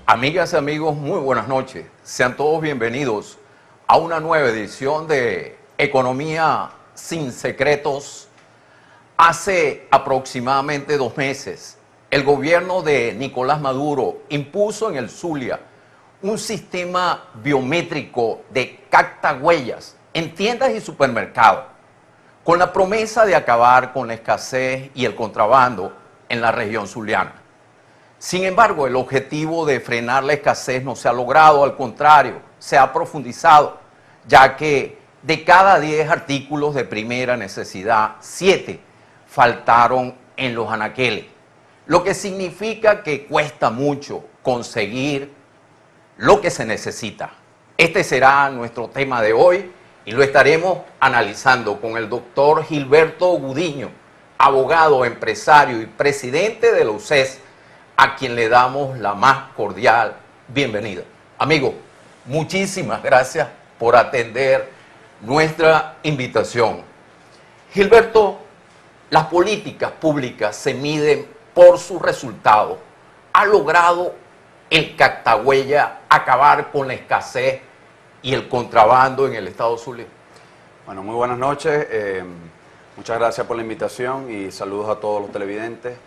Amigas y amigos, muy buenas noches. Sean todos bienvenidos a una nueva edición de Economía sin Secretos. Hace aproximadamente 2 meses, el gobierno de Nicolás Maduro impuso en el Zulia un sistema biométrico de captahuellas en tiendas y supermercados, con la promesa de acabar con la escasez y el contrabando en la región zuliana. Sin embargo, el objetivo de frenar la escasez no se ha logrado, al contrario, se ha profundizado, ya que de cada 10 artículos de primera necesidad, 7 faltaron en los anaqueles, lo que significa que cuesta mucho conseguir lo que se necesita. Este será nuestro tema de hoy y lo estaremos analizando con el doctor Gilberto Gudiño, abogado, empresario y presidente de la UCES, a quien le damos la más cordial bienvenida. Amigo, muchísimas gracias por atender nuestra invitación. Gilberto, las políticas públicas se miden por sus resultados. ¿Ha logrado el captahuella acabar con la escasez y el contrabando en el estado Zulia? Bueno, muy buenas noches. Muchas gracias por la invitación y saludos a todos los televidentes.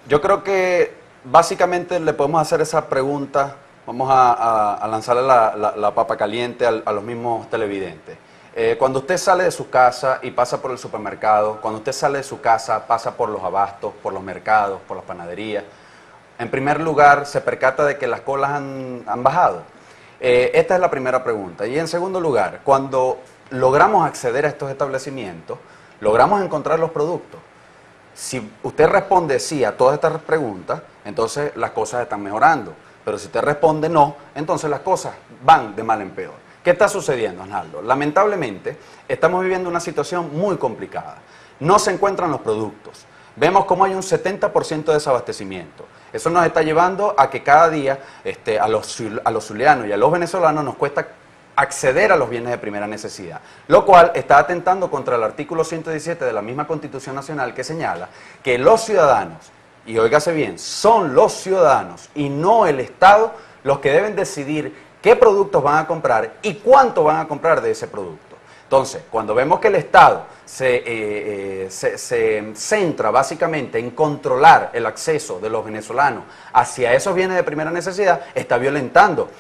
Yo creo que básicamente le podemos hacer esa pregunta, vamos a lanzarle la papa caliente a los mismos televidentes. Cuando usted sale de su casa y pasa por el supermercado, cuando usted sale de su casa, pasa por los abastos, por los mercados, por las panaderías, en primer lugar se percata de que las colas han bajado. Esta es la primera pregunta. Y en segundo lugar, cuando logramos acceder a estos establecimientos, logramos encontrar los productos. Si usted responde sí a todas estas preguntas, entonces las cosas están mejorando. Pero si usted responde no, entonces las cosas van de mal en peor. ¿Qué está sucediendo, Arnaldo? Lamentablemente, estamos viviendo una situación muy complicada. No se encuentran los productos. Vemos cómo hay un 70% de desabastecimiento. Eso nos está llevando a que cada día a los zulianos y a los venezolanos nos cuesta acceder a los bienes de primera necesidad, lo cual está atentando contra el artículo 117 de la misma Constitución Nacional, que señala que los ciudadanos, y óigase bien, son los ciudadanos y no el Estado los que deben decidir qué productos van a comprar y cuánto van a comprar de ese producto. Entonces, cuando vemos que el Estado se centra básicamente en controlar el acceso de los venezolanos hacia esos bienes de primera necesidad, está violentando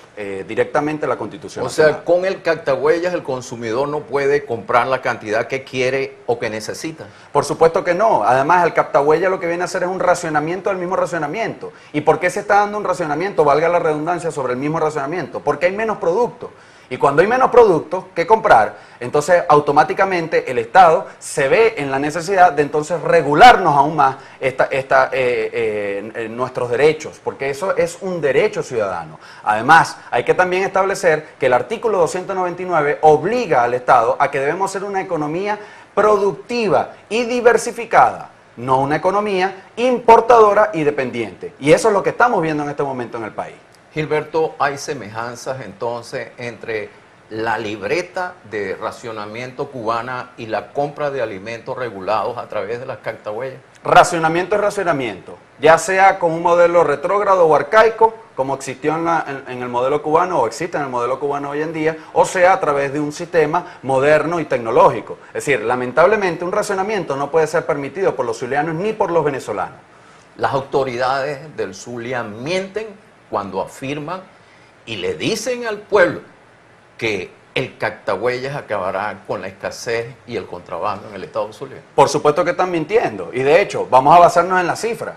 directamente la Constitución Nacional. O sea, con el captahuellas el consumidor no puede comprar la cantidad que quiere o que necesita. Por supuesto que no. Además, el captahuellas lo que viene a hacer es un racionamiento del mismo racionamiento. ¿Y por qué se está dando un racionamiento, valga la redundancia, sobre el mismo racionamiento? Porque hay menos productos. Y cuando hay menos productos que comprar, entonces automáticamente el Estado se ve en la necesidad de entonces regularnos aún más nuestros derechos, porque eso es un derecho ciudadano. Además, hay que también establecer que el artículo 299 obliga al Estado a que debemos ser una economía productiva y diversificada, no una economía importadora y dependiente. Y eso es lo que estamos viendo en este momento en el país. Gilberto, ¿hay semejanzas entonces entre la libreta de racionamiento cubana y la compra de alimentos regulados a través de las captahuellas? Racionamiento es racionamiento, ya sea con un modelo retrógrado o arcaico, como existió en el modelo cubano o existe en el modelo cubano hoy en día, o sea a través de un sistema moderno y tecnológico. Es decir, lamentablemente un racionamiento no puede ser permitido por los zulianos ni por los venezolanos. Las autoridades del Zulia mienten cuando afirman y le dicen al pueblo que el captahuellas acabará con la escasez y el contrabando en el estado Zulia. Por supuesto que están mintiendo, y de hecho vamos a basarnos en la cifra.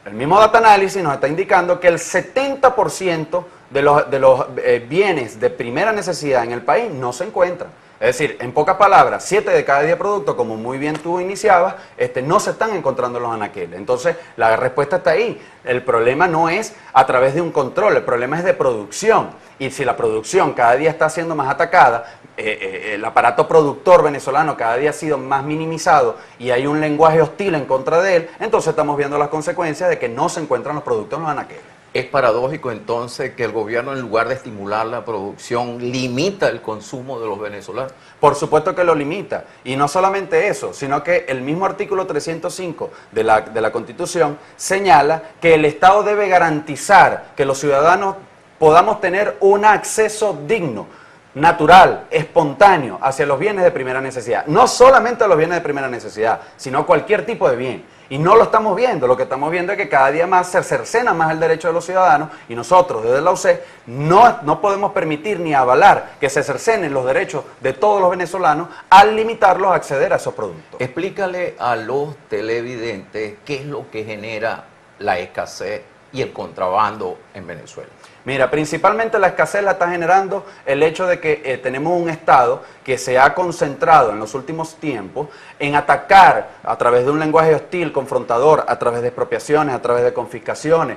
El mismo data análisis nos está indicando que el 70% de los bienes de primera necesidad en el país no se encuentran. Es decir, en pocas palabras, 7 de cada 10 productos, como muy bien tú iniciabas, no se están encontrando en los anaqueles. Entonces, la respuesta está ahí. El problema no es a través de un control, el problema es de producción. Y si la producción cada día está siendo más atacada, el aparato productor venezolano cada día ha sido más minimizado y hay un lenguaje hostil en contra de él, entonces estamos viendo las consecuencias de que no se encuentran los productos en los anaqueles. Es paradójico entonces que el gobierno, en lugar de estimular la producción, limita el consumo de los venezolanos. Por supuesto que lo limita. Y no solamente eso, sino que el mismo artículo 305 de la Constitución señala que el Estado debe garantizar que los ciudadanos podamos tener un acceso digno, natural, espontáneo hacia los bienes de primera necesidad. No solamente a los bienes de primera necesidad, sino cualquier tipo de bien. Y no lo estamos viendo. Lo que estamos viendo es que cada día más se cercena más el derecho de los ciudadanos, y nosotros desde la UCE no podemos permitir ni avalar que se cercenen los derechos de todos los venezolanos al limitarlos a acceder a esos productos. Explícale a los televidentes qué es lo que genera la escasez y el contrabando en Venezuela. Mira, principalmente la escasez la está generando el hecho de que tenemos un Estado que se ha concentrado en los últimos tiempos en atacar a través de un lenguaje hostil, confrontador, a través de expropiaciones, a través de confiscaciones,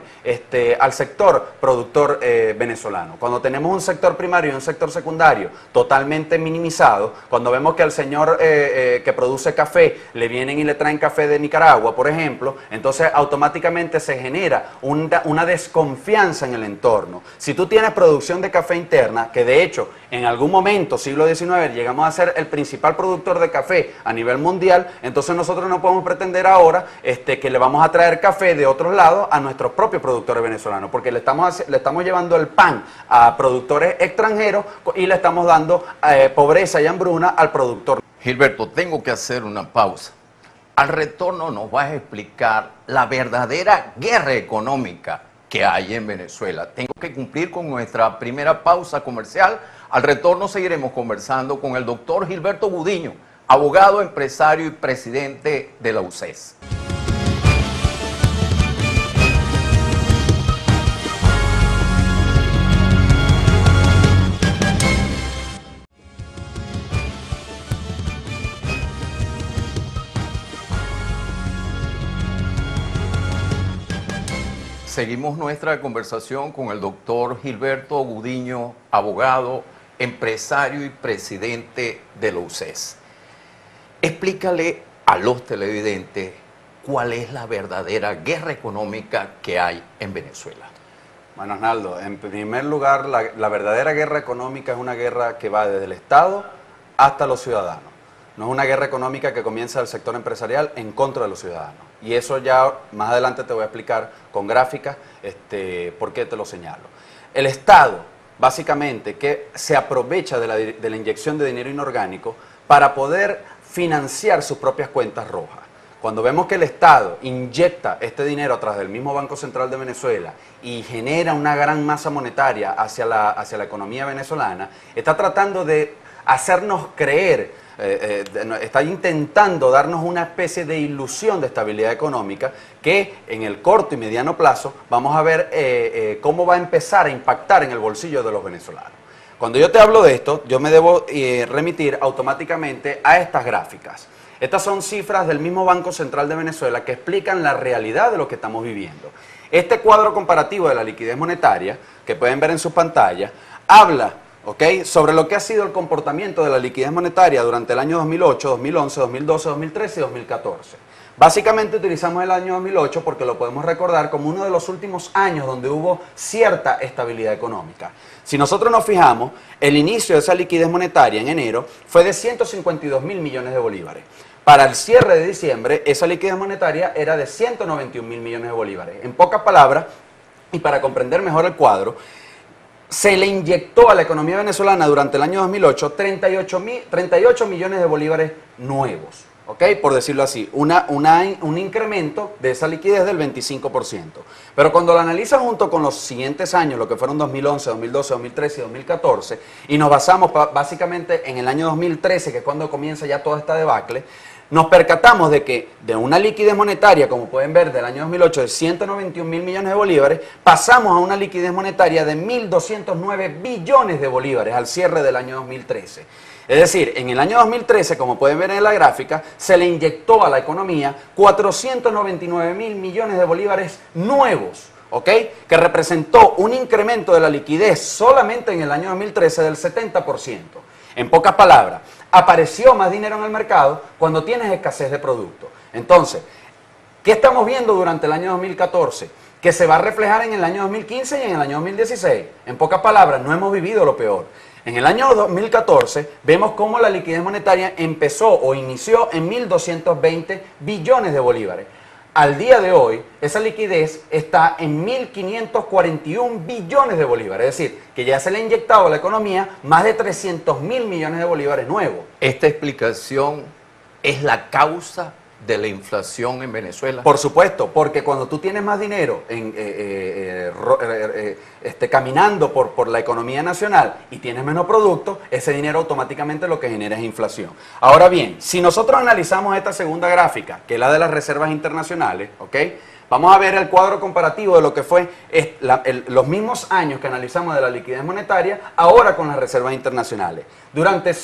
al sector productor venezolano. Cuando tenemos un sector primario y un sector secundario totalmente minimizado, cuando vemos que al señor que produce café le vienen y le traen café de Nicaragua, por ejemplo, entonces automáticamente se genera una desconfianza en el entorno. Si tú tienes producción de café interna, que de hecho en algún momento, siglo XIX, llegamos a ser el principal productor de café a nivel mundial, entonces nosotros no podemos pretender ahora que le vamos a traer café de otros lados a nuestros propios productores venezolanos, porque le estamos llevando el pan a productores extranjeros y le estamos dando pobreza y hambruna al productor. Gilberto, tengo que hacer una pausa. Al retorno nos vas a explicar la verdadera guerra económica que hay en Venezuela. Tengo que cumplir con nuestra primera pausa comercial. Al retorno seguiremos conversando con el doctor Gilberto Gudiño, abogado, empresario y presidente de la UCES. Seguimos nuestra conversación con el doctor Gilberto Gudiño, abogado, empresario y presidente de la UCES. Explícale a los televidentes cuál es la verdadera guerra económica que hay en Venezuela. Bueno, Arnaldo, en primer lugar, la verdadera guerra económica es una guerra que va desde el Estado hasta los ciudadanos. No es una guerra económica que comienza del sector empresarial en contra de los ciudadanos. Y eso ya más adelante te voy a explicar con gráficas por qué te lo señalo. El Estado, básicamente, que se aprovecha de la inyección de dinero inorgánico para poder financiar sus propias cuentas rojas. Cuando vemos que el Estado inyecta este dinero a través del mismo Banco Central de Venezuela y genera una gran masa monetaria hacia la economía venezolana, está tratando de hacernos creer, está intentando darnos una especie de ilusión de estabilidad económica que en el corto y mediano plazo vamos a ver cómo va a empezar a impactar en el bolsillo de los venezolanos. Cuando yo te hablo de esto, yo me debo remitir automáticamente a estas gráficas. Estas son cifras del mismo Banco Central de Venezuela que explican la realidad de lo que estamos viviendo. Este cuadro comparativo de la liquidez monetaria, que pueden ver en sus pantallas, habla sobre lo que ha sido el comportamiento de la liquidez monetaria durante el año 2008, 2011, 2012, 2013 y 2014. Básicamente utilizamos el año 2008 porque lo podemos recordar como uno de los últimos años donde hubo cierta estabilidad económica. Si nosotros nos fijamos, el inicio de esa liquidez monetaria en enero fue de 152.000 millones de bolívares. Para el cierre de diciembre, esa liquidez monetaria era de 191.000 millones de bolívares. En pocas palabras, y para comprender mejor el cuadro, se le inyectó a la economía venezolana durante el año 2008 38 millones de bolívares nuevos, por decirlo así, un incremento de esa liquidez del 25%. Pero cuando lo analizan junto con los siguientes años, lo que fueron 2011, 2012, 2013 y 2014, y nos basamos básicamente en el año 2013, que es cuando comienza ya toda esta debacle, nos percatamos de que de una liquidez monetaria, como pueden ver, del año 2008 de 191.000 millones de bolívares, pasamos a una liquidez monetaria de 1.209 billones de bolívares al cierre del año 2013. Es decir, en el año 2013, como pueden ver en la gráfica, se le inyectó a la economía 499.000 millones de bolívares nuevos, que representó un incremento de la liquidez solamente en el año 2013 del 70%. En pocas palabras, apareció más dinero en el mercado cuando tienes escasez de producto. Entonces, ¿qué estamos viendo durante el año 2014? que se va a reflejar en el año 2015 y en el año 2016. En pocas palabras, no hemos vivido lo peor. En el año 2014 vemos cómo la liquidez monetaria empezó o inició en 1.220 billones de bolívares. Al día de hoy, esa liquidez está en 1.541 billones de bolívares. Es decir, que ya se le ha inyectado a la economía más de 300.000 millones de bolívares nuevos. Esta explicación es la causa de la inflación en Venezuela. Por supuesto, porque cuando tú tienes más dinero caminando por la economía nacional y tienes menos producto, ese dinero automáticamente lo que genera es inflación. Ahora bien, si nosotros analizamos esta segunda gráfica, que es la de las reservas internacionales, ¿ok? Vamos a ver el cuadro comparativo de lo que fue los mismos años que analizamos de la liquidez monetaria, ahora con las reservas internacionales. Durante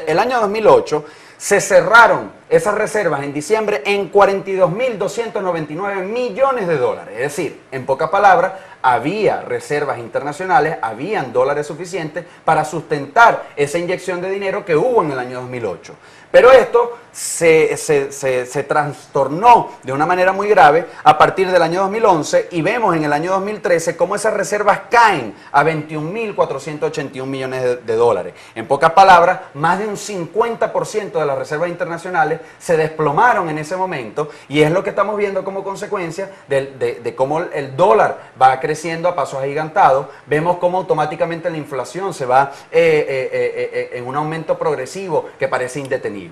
el año 2008 se cerraron esas reservas en diciembre en 42.299 millones de dólares. Es decir, en pocas palabras, había reservas internacionales, habían dólares suficientes para sustentar esa inyección de dinero que hubo en el año 2008. Pero esto se trastornó de una manera muy grave a partir del año 2011 y vemos en el año 2013 cómo esas reservas caen a 21.481 millones de dólares. En pocas palabras, más de un 50% de las reservas internacionales se desplomaron en ese momento y es lo que estamos viendo como consecuencia de cómo el dólar va creciendo a pasos agigantados. Vemos cómo automáticamente la inflación se va en un aumento progresivo que parece indetenible.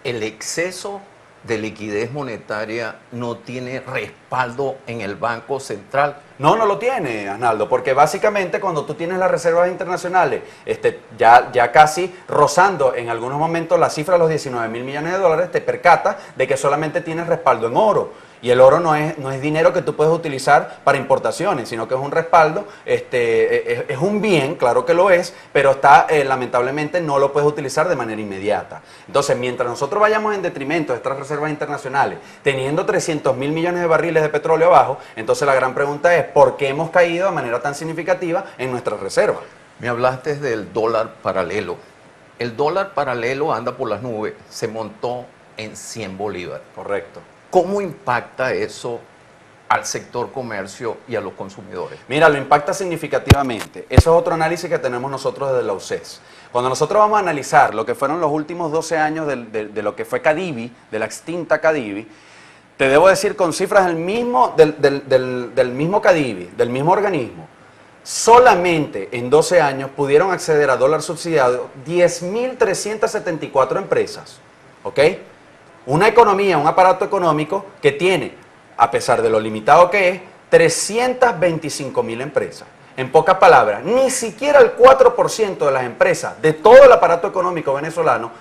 El exceso de liquidez monetaria no tiene respaldo en el Banco Central. No, no lo tiene, Arnaldo, porque básicamente cuando tú tienes las reservas internacionales ya casi rozando en algunos momentos la cifra de los 19.000 millones de dólares, te percatas de que solamente tienes respaldo en oro. Y el oro no es dinero que tú puedes utilizar para importaciones, sino que es un respaldo, es un bien, claro que lo es, pero lamentablemente no lo puedes utilizar de manera inmediata. Entonces, mientras nosotros vayamos en detrimento de estas reservas internacionales, teniendo 300.000 millones de barriles de petróleo abajo, entonces la gran pregunta es, ¿por qué hemos caído de manera tan significativa en nuestras reservas? Me hablaste del dólar paralelo. El dólar paralelo anda por las nubes, se montó en 100 bolívares. Correcto. ¿Cómo impacta eso al sector comercio y a los consumidores? Mira, lo impacta significativamente. Eso es otro análisis que tenemos nosotros desde la UCES. Cuando nosotros vamos a analizar lo que fueron los últimos 12 años de lo que fue Cadivi, de la extinta Cadivi, te debo decir con cifras del mismo Cadivi, del mismo organismo, solamente en 12 años pudieron acceder a dólar subsidiado 10.374 empresas. ¿Ok? Una economía, un aparato económico que tiene, a pesar de lo limitado que es, 325.000 empresas. En pocas palabras, ni siquiera el 4% de las empresas de todo el aparato económico venezolano,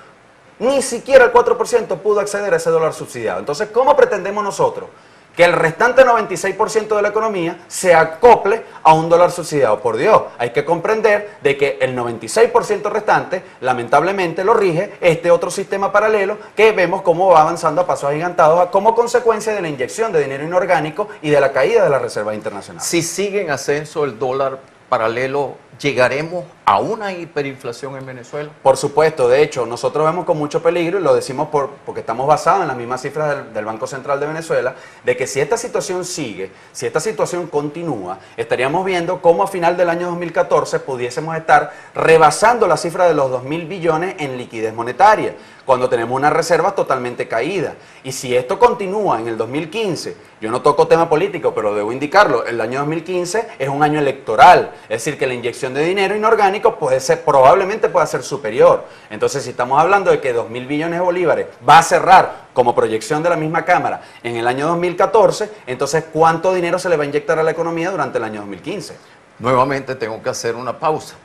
ni siquiera el 4% pudo acceder a ese dólar subsidiado. Entonces, ¿cómo pretendemos nosotros que el restante 96% de la economía se acople a un dólar subsidiado? Por Dios, hay que comprender de que el 96% restante, lamentablemente, lo rige este otro sistema paralelo que vemos cómo va avanzando a pasos agigantados como consecuencia de la inyección de dinero inorgánico y de la caída de las reservas internacionales. Si sigue en ascenso el dólar paralelo, ¿llegaremos a una hiperinflación en Venezuela? Por supuesto, de hecho, nosotros vemos con mucho peligro, y lo decimos porque estamos basados en las mismas cifras del Banco Central de Venezuela, de que si esta situación sigue, si esta situación continúa, estaríamos viendo cómo a final del año 2014 pudiésemos estar rebasando la cifra de los 2.000 billones en liquidez monetaria, cuando tenemos unas reservas totalmente caídas. Y si esto continúa en el 2015, yo no toco tema político, pero debo indicarlo, el año 2015 es un año electoral, es decir, que la inyección de dinero inorgánico probablemente pueda ser superior. Entonces, si estamos hablando de que 2.000 billones de bolívares va a cerrar como proyección de la misma Cámara en el año 2014, entonces, ¿cuánto dinero se le va a inyectar a la economía durante el año 2015? Nuevamente tengo que hacer una pausa.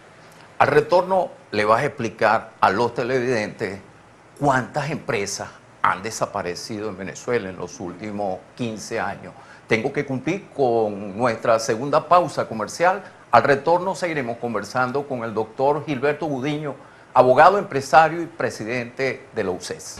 Al retorno le vas a explicar a los televidentes cuántas empresas han desaparecido en Venezuela en los últimos 15 años. Tengo que cumplir con nuestra segunda pausa comercial. Al retorno seguiremos conversando con el doctor Gilberto Gudiño, abogado, empresario y presidente de la UCES.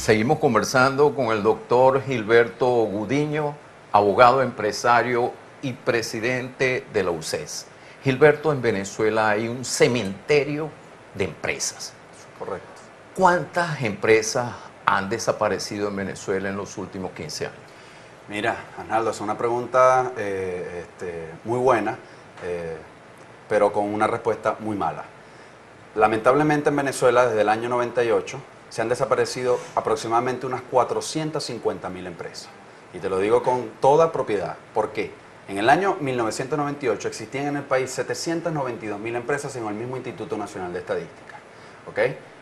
Seguimos conversando con el doctor Gilberto Gudiño, abogado, empresario y presidente de la UCES. Gilberto, en Venezuela hay un cementerio de empresas. Correcto. ¿Cuántas empresas han desaparecido en Venezuela en los últimos 15 años? Mira, Arnaldo, es una pregunta muy buena, pero con una respuesta muy mala. Lamentablemente en Venezuela desde el año 98 se han desaparecido aproximadamente unas 450.000 empresas. Y te lo digo con toda propiedad. ¿Por qué? En el año 1998 existían en el país 792.000 empresas según el mismo Instituto Nacional de Estadística. ¿Ok?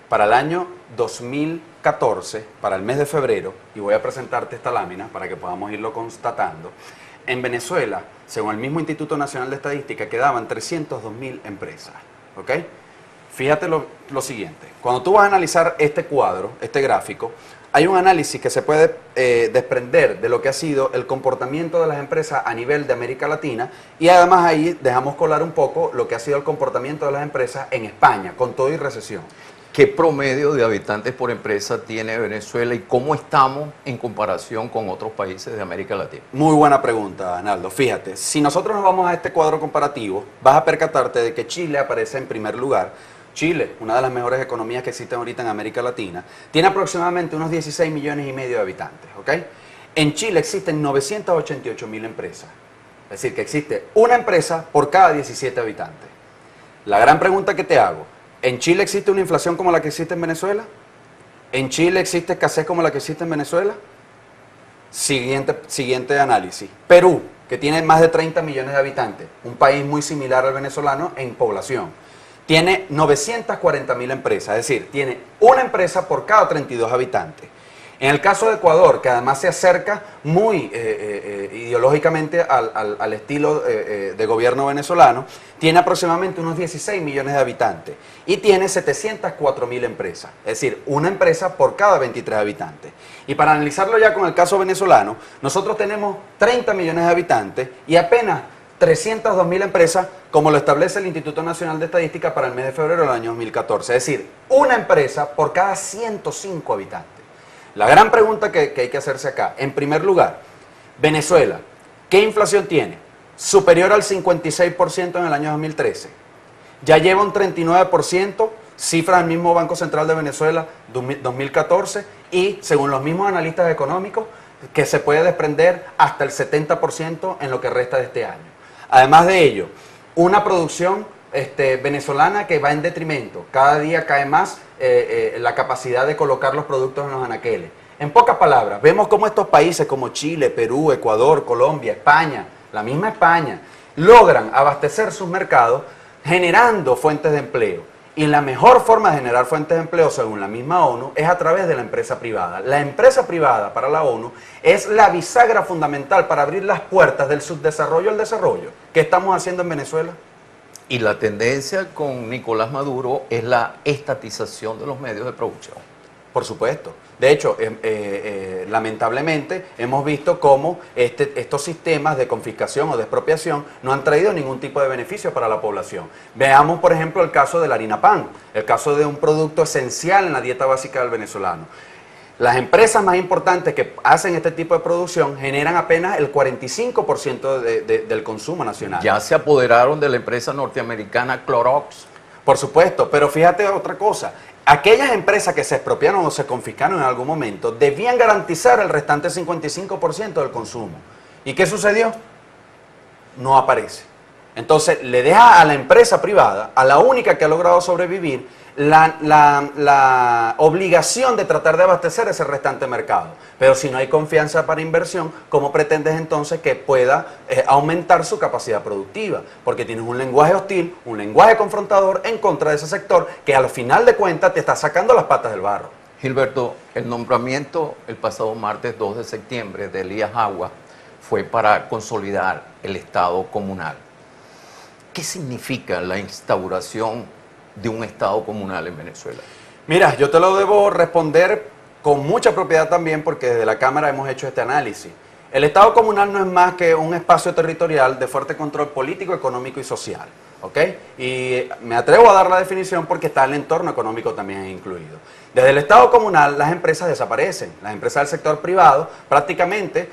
Para el año 2014, para el mes de febrero, y voy a presentarte esta lámina para que podamos irlo constatando, en Venezuela, según el mismo Instituto Nacional de Estadística, quedaban 302.000 empresas. ¿Ok? Fíjate lo siguiente, cuando tú vas a analizar este cuadro, este gráfico, hay un análisis que se puede desprender de lo que ha sido el comportamiento de las empresas a nivel de América Latina y además ahí dejamos colar un poco lo que ha sido el comportamiento de las empresas en España, con todo y recesión. ¿Qué promedio de habitantes por empresa tiene Venezuela y cómo estamos en comparación con otros países de América Latina? Muy buena pregunta, Arnaldo. Fíjate, si nosotros nos vamos a este cuadro comparativo, vas a percatarte de que Chile aparece en primer lugar. Chile, una de las mejores economías que existen ahorita en América Latina, tiene aproximadamente unos 16 millones y medio de habitantes, ¿ok? En Chile existen 988.000 empresas, es decir, que existe una empresa por cada 17 habitantes. La gran pregunta que te hago, ¿en Chile existe una inflación como la que existe en Venezuela? ¿En Chile existe escasez como la que existe en Venezuela? Siguiente análisis. Perú, que tiene más de 30 millones de habitantes, un país muy similar al venezolano en población. Tiene 940.000 empresas, es decir, tiene una empresa por cada 32 habitantes. En el caso de Ecuador, que además se acerca muy ideológicamente al estilo de gobierno venezolano, tiene aproximadamente unos 16 millones de habitantes y tiene 704.000 empresas, es decir, una empresa por cada 23 habitantes. Y para analizarlo ya con el caso venezolano, nosotros tenemos 30 millones de habitantes y apenas 302.000 empresas, como lo establece el Instituto Nacional de Estadística para el mes de febrero del año 2014. Es decir, una empresa por cada 105 habitantes. La gran pregunta que hay que hacerse acá, en primer lugar, Venezuela, ¿qué inflación tiene? Superior al 56% en el año 2013. Ya lleva un 39%, cifra del mismo Banco Central de Venezuela 2014, y según los mismos analistas económicos, que se puede desprender hasta el 70% en lo que resta de este año. Además de ello, una producción venezolana que va en detrimento. Cada día cae más la capacidad de colocar los productos en los anaqueles. En pocas palabras, vemos cómo estos países como Chile, Perú, Ecuador, Colombia, España, la misma España, logran abastecer sus mercados generando fuentes de empleo. Y la mejor forma de generar fuentes de empleo, según la misma ONU, es a través de la empresa privada. La empresa privada para la ONU es la bisagra fundamental para abrir las puertas del subdesarrollo al desarrollo. ¿Qué estamos haciendo en Venezuela? Y la tendencia con Nicolás Maduro es la estatización de los medios de producción. Por supuesto. De hecho, lamentablemente hemos visto cómo estos sistemas de confiscación o de expropiación no han traído ningún tipo de beneficio para la población. Veamos, por ejemplo, el caso de la harina pan, el caso de un producto esencial en la dieta básica del venezolano. Las empresas más importantes que hacen este tipo de producción generan apenas el 45% del consumo nacional. Ya se apoderaron de la empresa norteamericana Clorox. Por supuesto, pero fíjate otra cosa. Aquellas empresas que se expropiaron o se confiscaron en algún momento debían garantizar el restante 55% del consumo. ¿Y qué sucedió? No aparece. Entonces le deja a la empresa privada, a la única que ha logrado sobrevivir, la obligación de tratar de abastecer ese restante mercado. Pero si no hay confianza para inversión, ¿cómo pretendes entonces que pueda aumentar su capacidad productiva? Porque tienes un lenguaje hostil, un lenguaje confrontador en contra de ese sector que al final de cuentas te está sacando las patas del barro. Gilberto, el nombramiento el pasado martes 2 de septiembre de Elías Agua fue para consolidar el Estado comunal. ¿Qué significa la instauración de un Estado comunal en Venezuela? Mira, yo te lo debo responder con mucha propiedad también porque desde la Cámara hemos hecho este análisis. El Estado comunal no es más que un espacio territorial de fuerte control político, económico y social. ¿ok? Y me atrevo a dar la definición porque está el entorno económico también incluido. Desde el Estado comunal las empresas desaparecen. Las empresas del sector privado prácticamente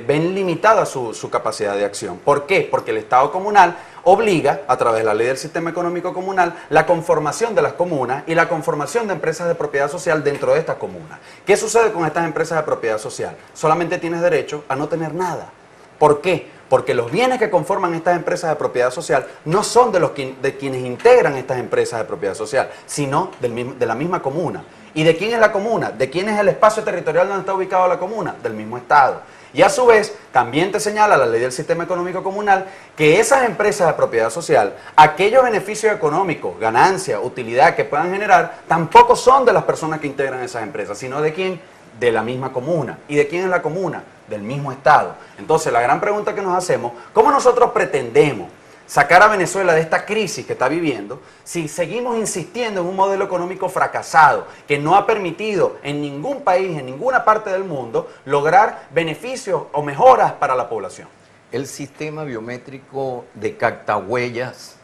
ven limitada su capacidad de acción. ¿Por qué? Porque el Estado comunal obliga, a través de la ley del sistema económico comunal, la conformación de las comunas y la conformación de empresas de propiedad social dentro de estas comunas. ¿Qué sucede con estas empresas de propiedad social? Solamente tienes derecho a no tener nada. ¿Por qué? Porque los bienes que conforman estas empresas de propiedad social no son de quienes integran estas empresas de propiedad social, sino de la misma comuna. ¿Y de quién es la comuna? ¿De quién es el espacio territorial donde está ubicada la comuna? Del mismo Estado. Y a su vez, también te señala la ley del sistema económico comunal que esas empresas de propiedad social, aquellos beneficios económicos, ganancia, utilidad que puedan generar, tampoco son de las personas que integran esas empresas, sino de quién, de la misma comuna. ¿Y de quién es la comuna? Del mismo Estado. Entonces, la gran pregunta que nos hacemos, ¿cómo nosotros pretendemos sacar a Venezuela de esta crisis que está viviendo si seguimos insistiendo en un modelo económico fracasado que no ha permitido en ningún país, en ninguna parte del mundo, lograr beneficios o mejoras para la población? El sistema biométrico de captahuellas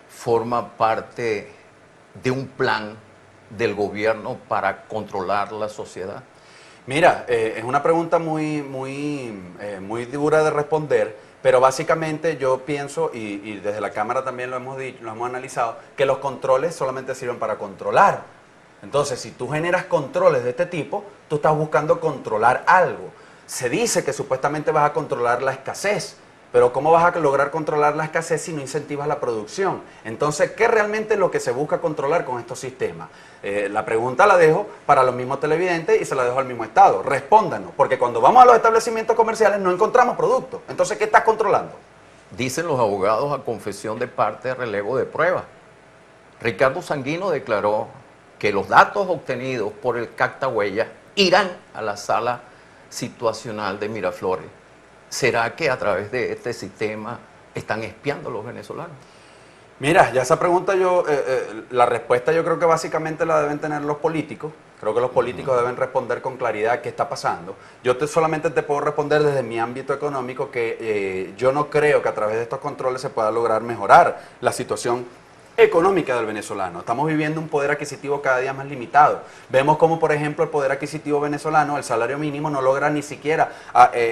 forma parte de un plan del gobierno para controlar la sociedad. Mira, es una pregunta muy dura de responder. Pero básicamente yo pienso, y desde la Cámara también lo hemos analizado, que los controles solamente sirven para controlar. Entonces, si tú generas controles de este tipo, tú estás buscando controlar algo. Se dice que supuestamente vas a controlar la escasez, pero ¿cómo vas a lograr controlar la escasez si no incentivas la producción? Entonces, ¿qué realmente es lo que se busca controlar con estos sistemas? La pregunta la dejo para los mismos televidentes y se la dejo al mismo Estado. Respóndanos, porque cuando vamos a los establecimientos comerciales no encontramos productos. Entonces, ¿qué estás controlando? Dicen los abogados a confesión de parte, relevo de prueba. Ricardo Sanguino declaró que los datos obtenidos por el captahuellas irán a la sala situacional de Miraflores. ¿Será que a través de este sistema están espiando a los venezolanos? Mira, ya esa pregunta la respuesta yo creo que básicamente la deben tener los políticos. Creo que los políticos deben responder con claridad qué está pasando. Solamente te puedo responder desde mi ámbito económico que yo no creo que a través de estos controles se pueda lograr mejorar la situación económica del venezolano. Estamos viviendo un poder adquisitivo cada día más limitado. Vemos como, por ejemplo, el poder adquisitivo venezolano, el salario mínimo, no logra ni siquiera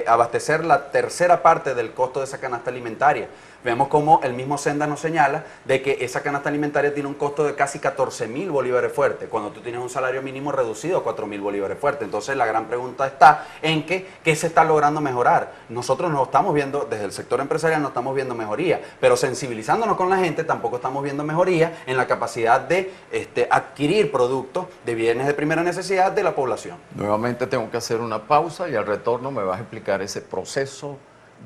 abastecer la tercera parte del costo de esa canasta alimentaria. Vemos como el mismo Senda nos señala de que esa canasta alimentaria tiene un costo de casi 14.000 bolívares fuertes, cuando tú tienes un salario mínimo reducido a 4.000 bolívares fuertes. Entonces la gran pregunta está en qué se está logrando mejorar. Nosotros no estamos viendo, desde el sector empresarial no estamos viendo mejoría, pero sensibilizándonos con la gente tampoco estamos viendo mejoría en la capacidad de adquirir productos de bienes de primera necesidad de la población. Nuevamente tengo que hacer una pausa y al retorno me vas a explicar ese proceso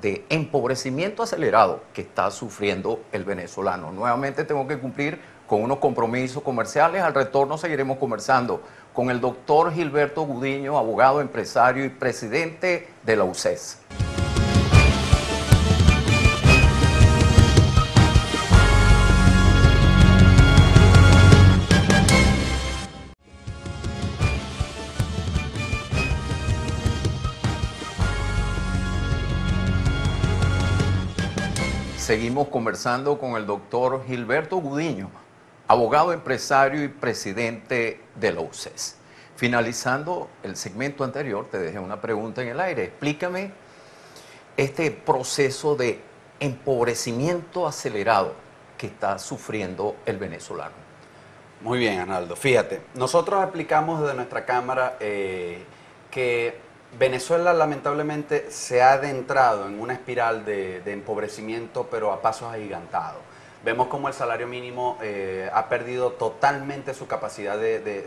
de empobrecimiento acelerado que está sufriendo el venezolano. Nuevamente tengo que cumplir con unos compromisos comerciales. Al retorno seguiremos conversando con el doctor Gilberto Gudiño, abogado, empresario y presidente de la UCES. Seguimos conversando con el doctor Gilberto Gudiño, abogado, empresario y presidente de la UCES. Finalizando el segmento anterior, te dejé una pregunta en el aire. Explícame este proceso de empobrecimiento acelerado que está sufriendo el venezolano. Muy bien, Arnaldo. Fíjate, nosotros explicamos desde nuestra Cámara que Venezuela lamentablemente se ha adentrado en una espiral de empobrecimiento, pero a pasos agigantados. Vemos como el salario mínimo ha perdido totalmente su capacidad,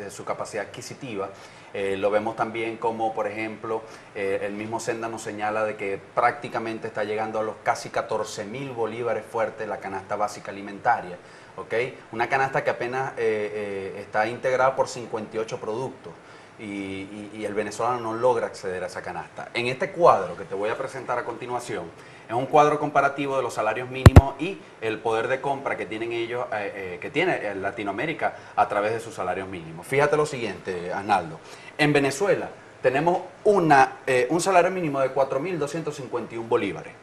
su capacidad adquisitiva. Lo vemos también como, por ejemplo, el mismo Senda nos señala de que prácticamente está llegando a los casi 14.000 bolívares fuertes la canasta básica alimentaria. ¿Okay? Una canasta que apenas está integrada por 58 productos. Y el venezolano no logra acceder a esa canasta. En este cuadro que te voy a presentar a continuación, es un cuadro comparativo de los salarios mínimos y el poder de compra que tienen ellos, que tiene Latinoamérica a través de sus salarios mínimos. Fíjate lo siguiente, Arnaldo. En Venezuela tenemos un salario mínimo de 4.251 bolívares.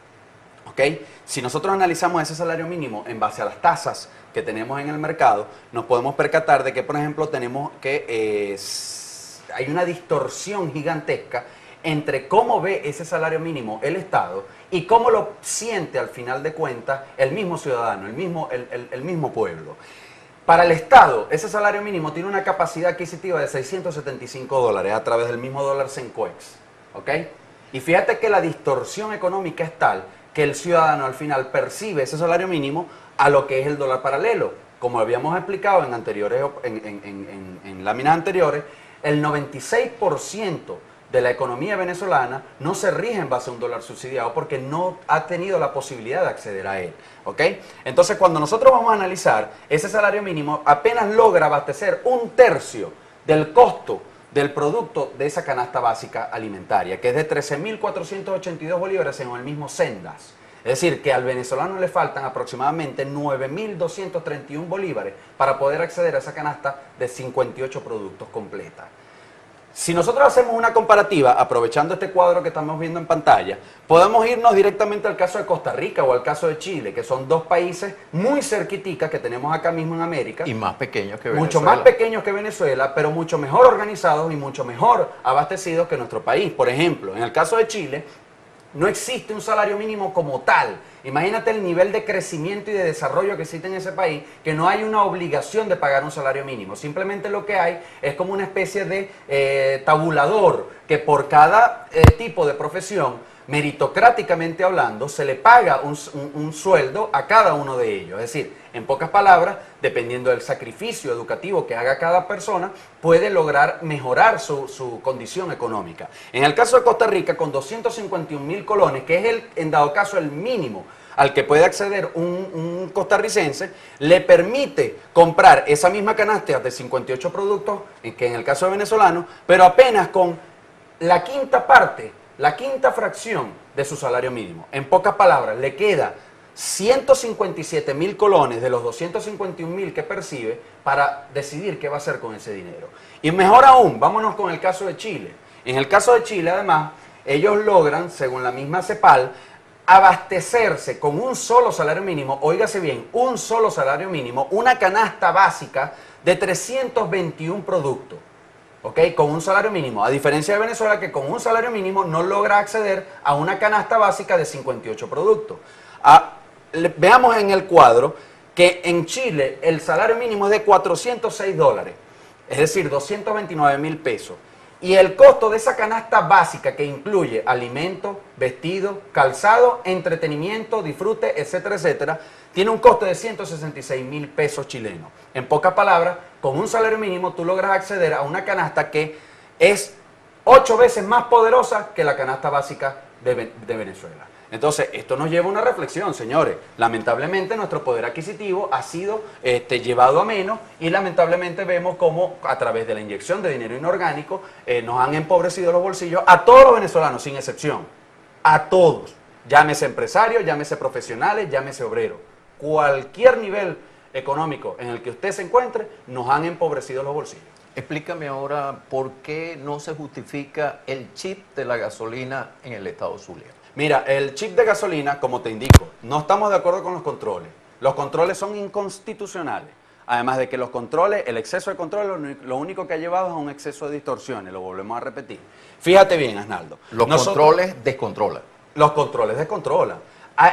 ¿ok? Si nosotros analizamos ese salario mínimo en base a las tasas que tenemos en el mercado, nos podemos percatar de que, por ejemplo, tenemos que hay una distorsión gigantesca entre cómo ve ese salario mínimo el Estado y cómo lo siente al final de cuentas el mismo ciudadano, el mismo pueblo. Para el Estado, ese salario mínimo tiene una capacidad adquisitiva de $675 a través del mismo dólar Sencoex, ¿ok? Y fíjate que la distorsión económica es tal que el ciudadano al final percibe ese salario mínimo a lo que es el dólar paralelo. Como habíamos explicado en láminas anteriores, el 96% de la economía venezolana no se rige en base a un dólar subsidiado porque no ha tenido la posibilidad de acceder a él, ¿ok? Entonces, cuando nosotros vamos a analizar, ese salario mínimo apenas logra abastecer 1/3 del costo del producto de esa canasta básica alimentaria, que es de 13.482 bolívares según el mismo Sendas. Es decir, que al venezolano le faltan aproximadamente 9.231 bolívares para poder acceder a esa canasta de 58 productos completa. Si nosotros hacemos una comparativa, aprovechando este cuadro que estamos viendo en pantalla, podemos irnos directamente al caso de Costa Rica o al caso de Chile, que son dos países muy cerquiticas que tenemos acá mismo en América. Y más pequeños que Venezuela. Mucho más pequeños que Venezuela, pero mucho mejor organizados y mucho mejor abastecidos que nuestro país. Por ejemplo, en el caso de Chile, no existe un salario mínimo como tal. Imagínate el nivel de crecimiento y de desarrollo que existe en ese país, que no hay una obligación de pagar un salario mínimo. Simplemente lo que hay es como una especie de tabulador que por cada tipo de profesión, meritocráticamente hablando, se le paga un sueldo a cada uno de ellos. Es decir, en pocas palabras, dependiendo del sacrificio educativo que haga cada persona, puede lograr mejorar su condición económica. En el caso de Costa Rica, con 251.000 colones, que es en dado caso el mínimo al que puede acceder un costarricense, le permite comprar esa misma canasta de 58 productos, que en el caso de venezolano, pero apenas con la quinta parte, la quinta fracción de su salario mínimo. En pocas palabras, le queda 157.000 colones de los 251.000 que percibe para decidir qué va a hacer con ese dinero. Y mejor aún, vámonos con el caso de Chile. En el caso de Chile, además, ellos logran, según la misma CEPAL, abastecerse con un solo salario mínimo, óigase bien, un solo salario mínimo, una canasta básica de 321 productos. ¿Ok? Con un salario mínimo, a diferencia de Venezuela que con un salario mínimo no logra acceder a una canasta básica de 58 productos. Veamos en el cuadro que en Chile el salario mínimo es de $406, es decir, 229.000 pesos. Y el costo de esa canasta básica que incluye alimento, vestido, calzado, entretenimiento, disfrute, etcétera, etcétera, tiene un costo de 166.000 pesos chilenos. En pocas palabras, con un salario mínimo tú logras acceder a una canasta que es 8 veces más poderosa que la canasta básica de Venezuela. Entonces, esto nos lleva a una reflexión, señores. Lamentablemente, nuestro poder adquisitivo ha sido llevado a menos y lamentablemente vemos cómo a través de la inyección de dinero inorgánico nos han empobrecido los bolsillos a todos los venezolanos, sin excepción. A todos. Llámese empresarios, llámese profesionales, llámese obreros. Cualquier nivel económico en el que usted se encuentre, nos han empobrecido los bolsillos. Explícame ahora por qué no se justifica el chip de la gasolina en el estado Zulia. Mira, el chip de gasolina, como te indico, no estamos de acuerdo con los controles. Los controles son inconstitucionales. Además de que los controles, el exceso de control, lo único que ha llevado es a un exceso de distorsiones, lo volvemos a repetir. Fíjate bien, Asnaldo. Los controles descontrolan. Los controles descontrolan.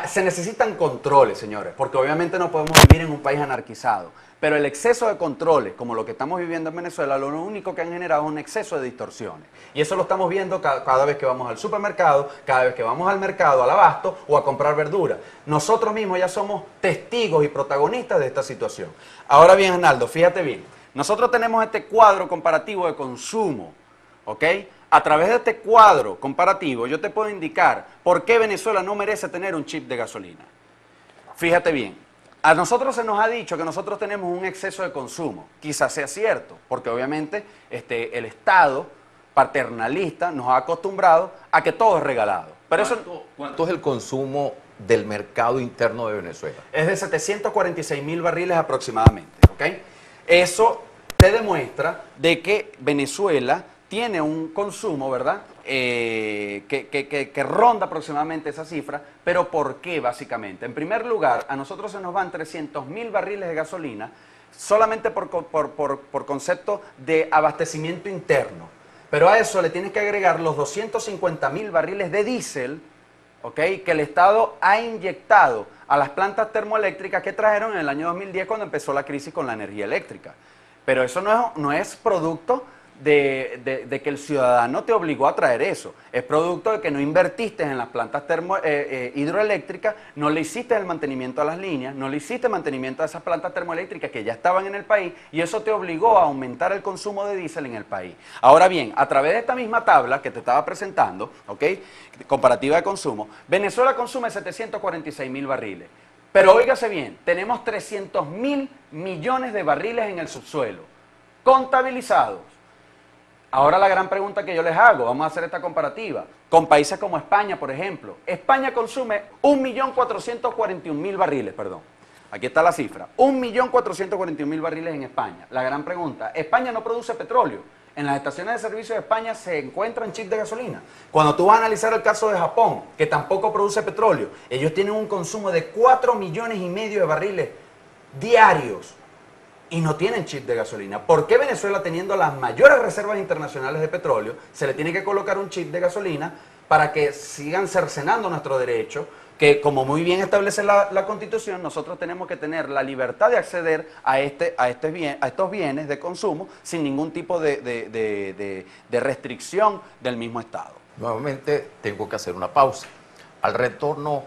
Se necesitan controles, señores, porque obviamente no podemos vivir en un país anarquizado. Pero el exceso de controles, como lo que estamos viviendo en Venezuela, lo único que han generado es un exceso de distorsiones. Y eso lo estamos viendo cada vez que vamos al supermercado, cada vez que vamos al mercado, al abasto o a comprar verdura. Nosotros mismos ya somos testigos y protagonistas de esta situación. Ahora bien, Arnaldo, fíjate bien. Nosotros tenemos este cuadro comparativo de consumo, ¿ok? A través de este cuadro comparativo yo te puedo indicar por qué Venezuela no merece tener un chip de gasolina. Fíjate bien. A nosotros se nos ha dicho que nosotros tenemos un exceso de consumo. Quizás sea cierto, porque obviamente el Estado paternalista nos ha acostumbrado a que todo es regalado. Pero ¿Cuánto es el consumo del mercado interno de Venezuela? Es de 746.000 barriles aproximadamente, ¿ok? Eso te demuestra de que Venezuela tiene un consumo, ¿verdad?, que ronda aproximadamente esa cifra, pero ¿por qué básicamente? En primer lugar, a nosotros se nos van 300.000 barriles de gasolina solamente por concepto de abastecimiento interno, pero a eso le tienes que agregar los 250.000 barriles de diésel, ¿ok?, que el Estado ha inyectado a las plantas termoeléctricas que trajeron en el año 2010 cuando empezó la crisis con la energía eléctrica. Pero eso no es producto de que el ciudadano te obligó a traer eso. Es producto de que no invertiste en las plantas hidroeléctricas, no le hiciste el mantenimiento a las líneas, no le hiciste mantenimiento a esas plantas termoeléctricas que ya estaban en el país, y eso te obligó a aumentar el consumo de diésel en el país. Ahora bien, a través de esta misma tabla que te estaba presentando, ¿ok?, comparativa de consumo, Venezuela consume 746.000 barriles. Pero óigase bien, tenemos 300.000 millones de barriles en el subsuelo, contabilizados. Ahora la gran pregunta que yo les hago, vamos a hacer esta comparativa, con países como España, por ejemplo. España consume 1.441.000 barriles, perdón. Aquí está la cifra, 1.441.000 barriles en España. La gran pregunta, España no produce petróleo. En las estaciones de servicio de España se encuentran chips de gasolina. Cuando tú vas a analizar el caso de Japón, que tampoco produce petróleo, ellos tienen un consumo de 4,5 millones de barriles diarios y no tienen chip de gasolina. ¿Por qué Venezuela, teniendo las mayores reservas internacionales de petróleo, se le tiene que colocar un chip de gasolina para que sigan cercenando nuestro derecho? Que, como muy bien establece la Constitución, nosotros tenemos que tener la libertad de acceder a estos bienes de consumo sin ningún tipo de restricción del mismo Estado. Nuevamente tengo que hacer una pausa. Al retorno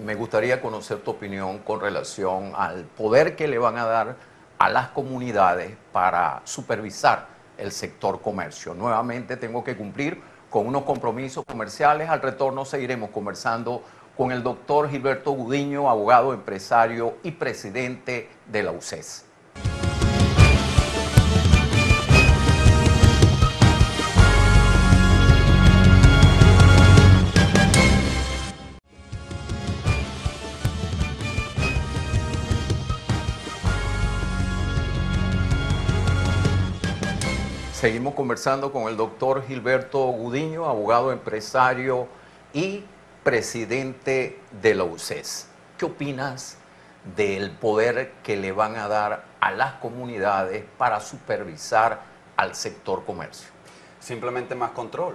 me gustaría conocer tu opinión con relación al poder que le van a dar a las comunidades para supervisar el sector comercio. Nuevamente tengo que cumplir con unos compromisos comerciales. Al retorno seguiremos conversando con el doctor Gilberto Gudiño, abogado, empresario y presidente de la UCES. Seguimos conversando con el doctor Gilberto Gudiño, abogado, empresario y presidente de la UCES. ¿Qué opinas del poder que le van a dar a las comunidades para supervisar al sector comercio? Simplemente más control,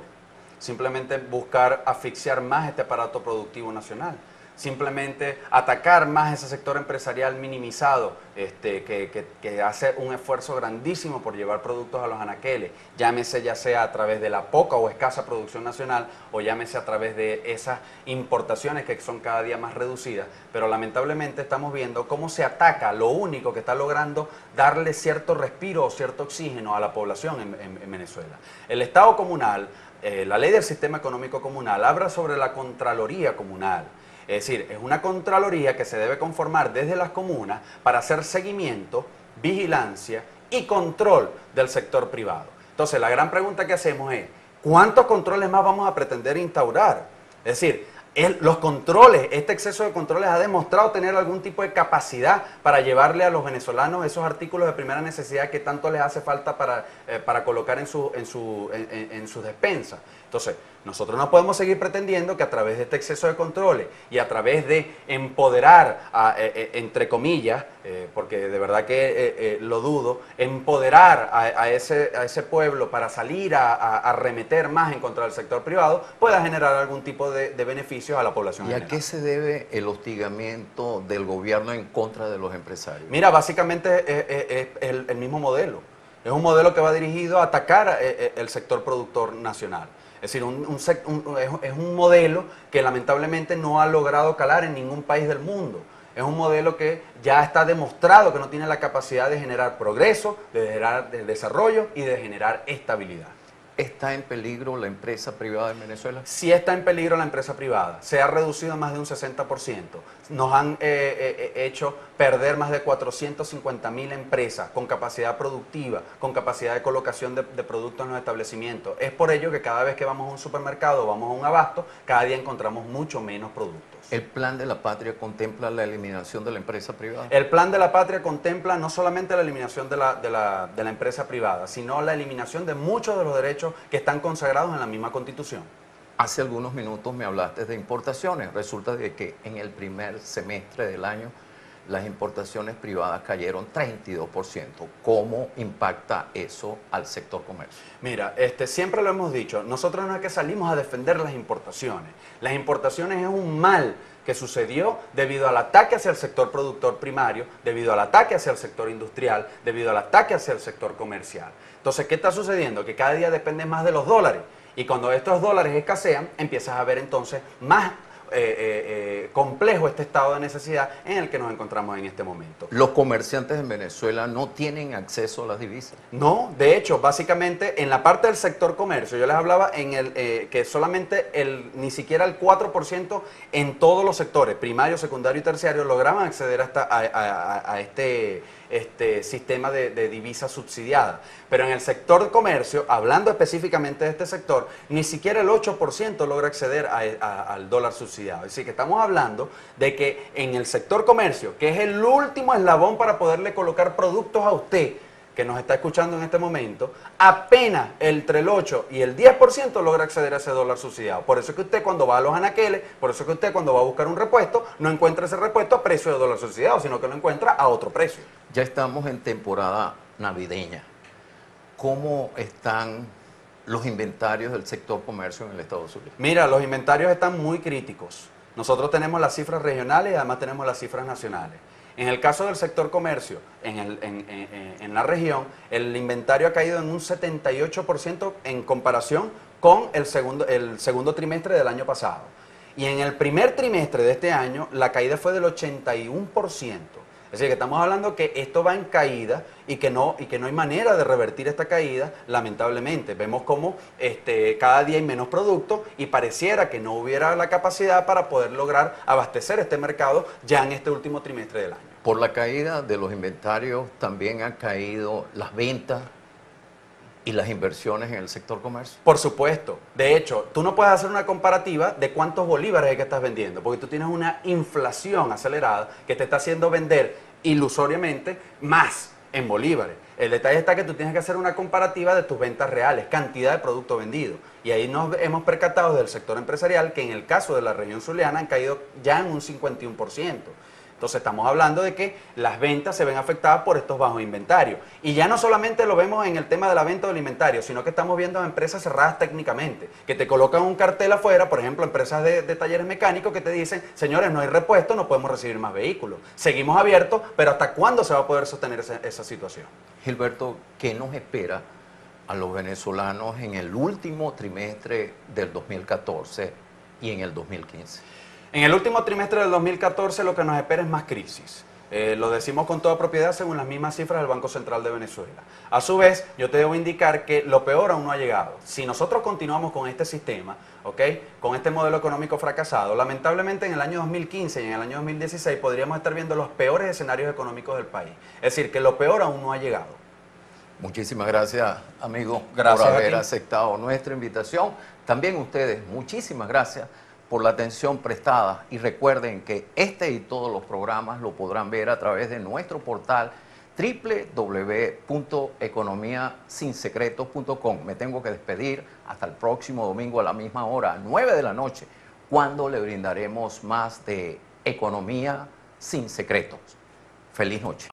simplemente buscar asfixiar más este aparato productivo nacional, simplemente atacar más ese sector empresarial minimizado, que hace un esfuerzo grandísimo por llevar productos a los anaqueles, llámese ya sea a través de la poca o escasa producción nacional, o llámese a través de esas importaciones que son cada día más reducidas, pero lamentablemente estamos viendo cómo se ataca lo único que está logrando darle cierto respiro o cierto oxígeno a la población en Venezuela. El Estado comunal, la ley del sistema económico comunal, habla sobre la Contraloría Comunal. Es decir, es una Contraloría que se debe conformar desde las comunas para hacer seguimiento, vigilancia y control del sector privado. Entonces, la gran pregunta que hacemos es, ¿cuántos controles más vamos a pretender instaurar? Es decir, los controles, este exceso de controles ha demostrado tener algún tipo de capacidad para llevarle a los venezolanos esos artículos de primera necesidad que tanto les hace falta para colocar en sus despensas. Entonces, nosotros no podemos seguir pretendiendo que a través de este exceso de controles y a través de empoderar, entre comillas, porque de verdad que lo dudo, empoderar a ese pueblo para salir a arremeter más en contra del sector privado, pueda generar algún tipo de beneficios a la población. ¿Y a qué se debe el hostigamiento del gobierno en contra de los empresarios? Mira, básicamente es el mismo modelo. Es un modelo que va dirigido a atacar el sector productor nacional. Es decir, es un modelo que lamentablemente no ha logrado calar en ningún país del mundo. Es un modelo que ya está demostrado que no tiene la capacidad de generar progreso, de generar desarrollo y de generar estabilidad. ¿Está en peligro la empresa privada en Venezuela? Sí está en peligro la empresa privada. Se ha reducido más de un 60%. Nos han hecho perder más de 450.000 empresas con capacidad productiva, con capacidad de colocación de productos en los establecimientos. Es por ello que cada vez que vamos a un supermercado o vamos a un abasto, cada día encontramos mucho menos productos. ¿El plan de la patria contempla la eliminación de la empresa privada? El plan de la patria contempla no solamente la eliminación de la empresa privada, sino la eliminación de muchos de los derechos que están consagrados en la misma Constitución. Hace algunos minutos me hablaste de importaciones. Resulta de que en el primer semestre del año las importaciones privadas cayeron 32%. ¿Cómo impacta eso al sector comercio? Mira, siempre lo hemos dicho, nosotros no es que salimos a defender las importaciones. Las importaciones es un mal que sucedió debido al ataque hacia el sector productor primario, debido al ataque hacia el sector industrial, debido al ataque hacia el sector comercial. Entonces, ¿qué está sucediendo? Que cada día depende más de los dólares. Y cuando estos dólares escasean, empiezas a ver entonces más complejo este estado de necesidad en el que nos encontramos en este momento. ¿Los comerciantes en Venezuela no tienen acceso a las divisas? No, de hecho, básicamente en la parte del sector comercio, yo les hablaba que solamente ni siquiera el 4% en todos los sectores, primario, secundario y terciario, lograban acceder a este sistema de divisa subsidiada. Pero en el sector de comercio, hablando específicamente de este sector, ni siquiera el 8% logra acceder al dólar subsidiado. Es decir, que estamos hablando de que en el sector comercio, que es el último eslabón para poderle colocar productos a usted, que nos está escuchando en este momento, apenas entre el 8 y el 10% logra acceder a ese dólar subsidiado. Por eso es que usted cuando va a los anaqueles, por eso es que usted cuando va a buscar un repuesto, no encuentra ese repuesto a precio de dólar subsidiado, sino que lo encuentra a otro precio. Ya estamos en temporada navideña. ¿Cómo están los inventarios del sector comercio en el Estado Zulia? Mira, los inventarios están muy críticos. Nosotros tenemos las cifras regionales y además tenemos las cifras nacionales. En el caso del sector comercio, en la región, el inventario ha caído en un 78% en comparación con el segundo trimestre del año pasado. Y en el primer trimestre de este año, la caída fue del 81%. Es decir, que estamos hablando que esto va en caída y que no hay manera de revertir esta caída, lamentablemente. Vemos como cada día hay menos productos y pareciera que no hubiera la capacidad para poder lograr abastecer este mercado ya en este último trimestre del año. Por la caída de los inventarios también han caído las ventas y las inversiones en el sector comercio. Por supuesto. De hecho, tú no puedes hacer una comparativa de cuántos bolívares es que estás vendiendo, porque tú tienes una inflación acelerada que te está haciendo vender ilusoriamente más en bolívares. El detalle está que tú tienes que hacer una comparativa de tus ventas reales, cantidad de producto vendido. Y ahí nos hemos percatado del sector empresarial que en el caso de la región zuliana han caído ya en un 51%. Entonces estamos hablando de que las ventas se ven afectadas por estos bajos inventarios. Y ya no solamente lo vemos en el tema de la venta del inventario, sino que estamos viendo empresas cerradas técnicamente, que te colocan un cartel afuera, por ejemplo, empresas de talleres mecánicos que te dicen, señores, no hay repuesto, no podemos recibir más vehículos. Seguimos abiertos, pero ¿hasta cuándo se va a poder sostener esa situación? Gilberto, ¿qué nos espera a los venezolanos en el último trimestre del 2014 y en el 2015? En el último trimestre del 2014 lo que nos espera es más crisis. Lo decimos con toda propiedad según las mismas cifras del Banco Central de Venezuela. A su vez, yo te debo indicar que lo peor aún no ha llegado. Si nosotros continuamos con este sistema, con este modelo económico fracasado, lamentablemente en el año 2015 y en el año 2016 podríamos estar viendo los peores escenarios económicos del país. Es decir, que lo peor aún no ha llegado. Muchísimas gracias, amigo, gracias por haber aceptado nuestra invitación. También ustedes, muchísimas gracias por la atención prestada y recuerden que este y todos los programas lo podrán ver a través de nuestro portal www.economiasinsecretos.com. Me tengo que despedir hasta el próximo domingo a la misma hora, 9 de la noche, cuando le brindaremos más de Economía sin Secretos. Feliz noche.